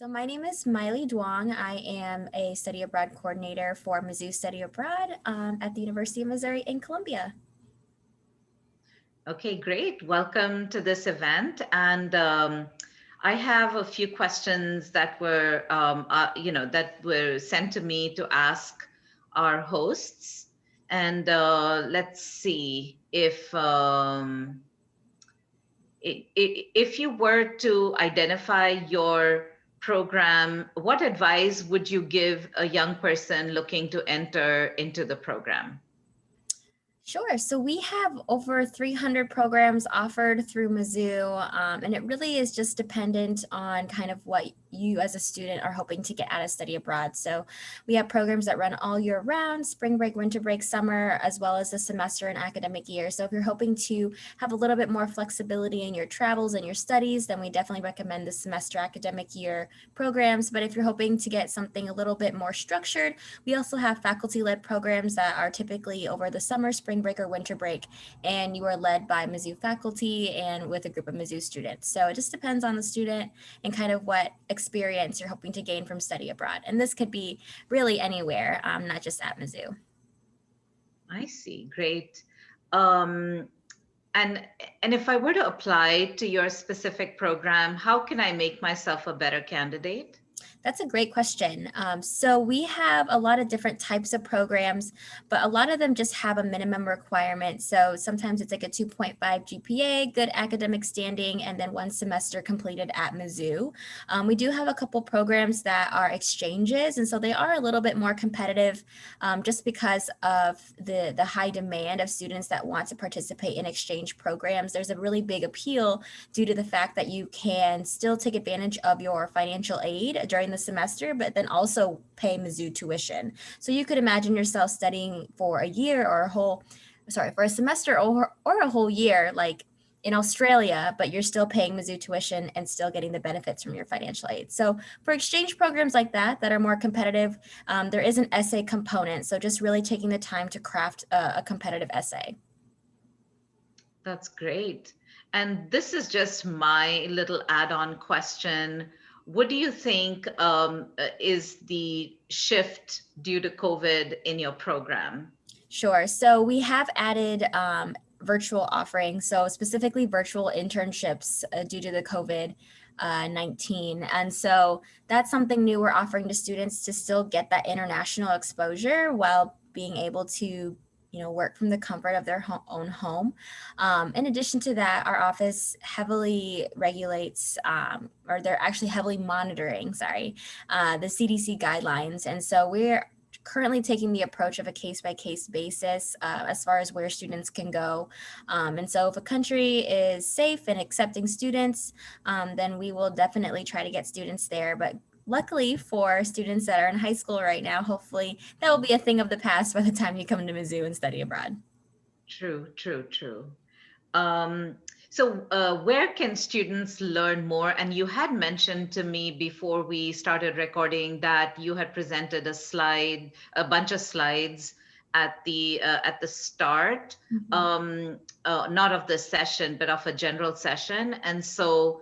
So my name is Miley Duong. I am a study abroad coordinator for Mizzou Study Abroad at the University of Missouri in Columbia. Okay, great. Welcome to this event. And I have a few questions that were sent to me to ask our hosts. And let's see if you were to identify your program, what advice would you give a young person looking to enter into the program? Sure. So we have over 300 programs offered through Mizzou, and it really is just dependent on kind of what you as a student are hoping to get out of study abroad. So we have programs that run all year round, spring break, winter break, summer, as well as the semester and academic year. So if you're hoping to have a little bit more flexibility in your travels and your studies, then we definitely recommend the semester academic year programs. But if you're hoping to get something a little bit more structured, we also have faculty-led programs that are typically over the summer, spring break, or winter break, and you are led by Mizzou faculty and with a group of Mizzou students. So it just depends on the student and kind of what experience you're hoping to gain from study abroad. And this could be really anywhere, not just at Mizzou. I see. Great. Um, and and if I were to apply to your specific program, how can I make myself a better candidate? That's a great question. So we have a lot of different types of programs, but a lot of them just have a minimum requirement. So sometimes it's like a 2.5 GPA, good academic standing, and then one semester completed at Mizzou. We do have a couple programs that are exchanges, and so they are a little bit more competitive just because of the high demand of students that want to participate in exchange programs. There's a really big appeal due to the fact that you can still take advantage of your financial aid during the semester, but then also pay Mizzou tuition. So you could imagine yourself studying for a year or for a semester or a whole year, like in Australia, but you're still paying Mizzou tuition and still getting the benefits from your financial aid. So for exchange programs like that are more competitive, there is an essay component. So just really taking the time to craft a competitive essay. That's great. And this is just my little add-on question. What do you think is the shift due to COVID in your program? Sure. So we have added virtual offerings, so specifically virtual internships due to the COVID 19. And so that's something new we're offering to students to still get that international exposure while being able to work from the comfort of their own home. In addition to that, our office heavily regulates, or they're actually heavily monitoring, the CDC guidelines. And so we're currently taking the approach of a case-by-case basis as far as where students can go. And so if a country is safe and accepting students, then we will definitely try to get students there. But luckily for students that are in high school right now, hopefully that will be a thing of the past by the time you come to Mizzou and study abroad. True, true, true. Um, so where can students learn more? And you had mentioned to me before we started recording that you had presented a bunch of slides at the start, not of the session, but of a general session. And so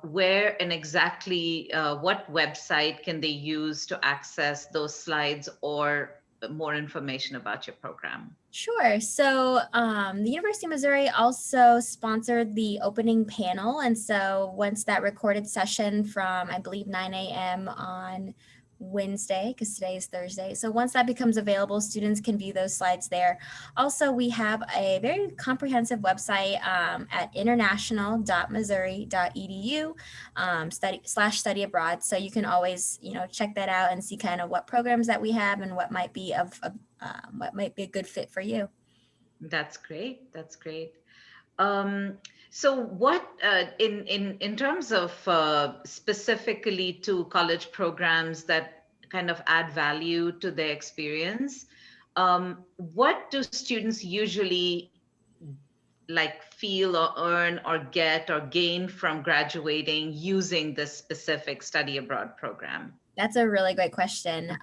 where and exactly what website can they use to access those slides or more information about your program? Sure. So the University of Missouri also sponsored the opening panel. And so once that recorded session from, I believe, 9 a.m. on Wednesday, because today is Thursday. So once that becomes available, students can view those slides there. Also, we have a very comprehensive website at international.missouri.edu study abroad. So you can always, check that out and see kind of what programs that we have and what might be what might be a good fit for you. That's great. That's great. So what in terms of specifically to college programs that kind of add value to their experience, what do students usually like feel or earn or get or gain from graduating using this specific study abroad program? That's a really great question.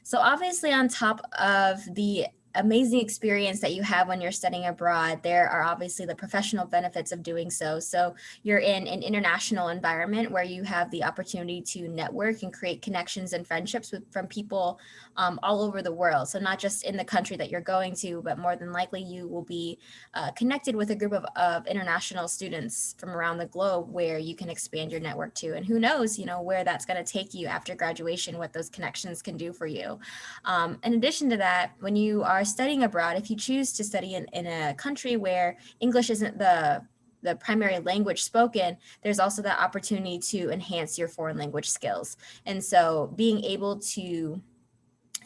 So obviously on top of the amazing experience that you have when you're studying abroad, there are obviously the professional benefits of doing so. So you're in an international environment where you have the opportunity to network and create connections and friendships from people all over the world. So not just in the country that you're going to, but more than likely you will be connected with a group of international students from around the globe where you can expand your network to. And who knows, where that's going to take you after graduation, what those connections can do for you. In addition to that, when you are studying abroad, if you choose to study in a country where English isn't the primary language spoken, there's also that opportunity to enhance your foreign language skills. And so being able to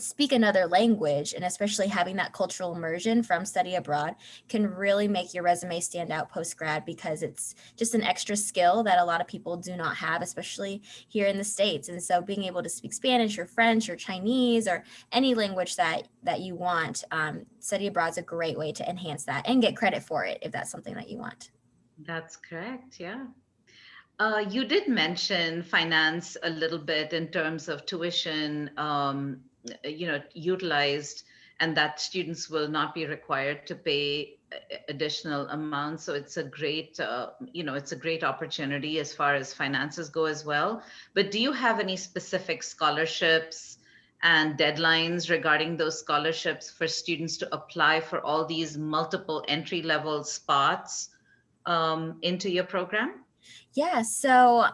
speak another language, and especially having that cultural immersion from study abroad, can really make your resume stand out post grad, because it's just an extra skill that a lot of people do not have, especially here in the States. And so being able to speak Spanish or French or Chinese or any language that you want, study abroad is a great way to enhance that and get credit for it if that's something that you want. That's correct. Yeah. You did mention finance a little bit in terms of tuition, utilized, and that students will not be required to pay additional amounts. So it's a great, it's a great opportunity as far as finances go as well. But do you have any specific scholarships and deadlines regarding those scholarships for students to apply for all these multiple entry level spots into your program? Yeah, so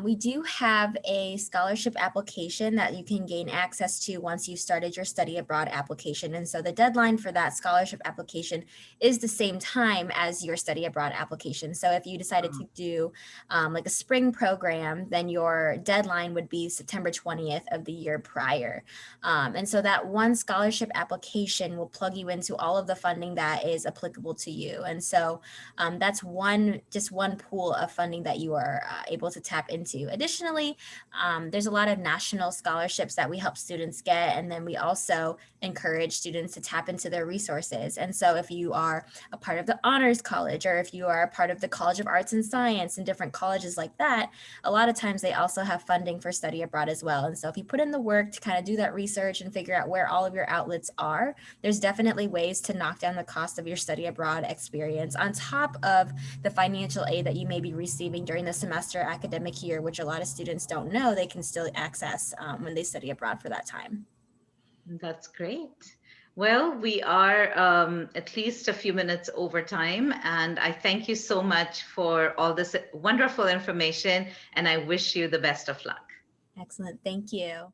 we do have a scholarship application that you can gain access to once you've started your study abroad application. And so the deadline for that scholarship application is the same time as your study abroad application. So if you decided to do like a spring program, then your deadline would be September 20th of the year prior. And so that one scholarship application will plug you into all of the funding that is applicable to you. And so that's just one pool of funding that you are able to tap into. Additionally, there's a lot of national scholarships that we help students get, and then we also encourage students to tap into their resources. And so if you are a part of the Honors College, or if you are a part of the College of Arts and Science and different colleges like that, a lot of times they also have funding for study abroad as well. And so if you put in the work to kind of do that research and figure out where all of your outlets are, there's definitely ways to knock down the cost of your study abroad experience on top of the financial aid that you may be receiving during the semester academic year, which a lot of students don't know they can still access when they study abroad for that time. That's great. Well, we are at least a few minutes over time, and I thank you so much for all this wonderful information, and I wish you the best of luck. Excellent. Thank you.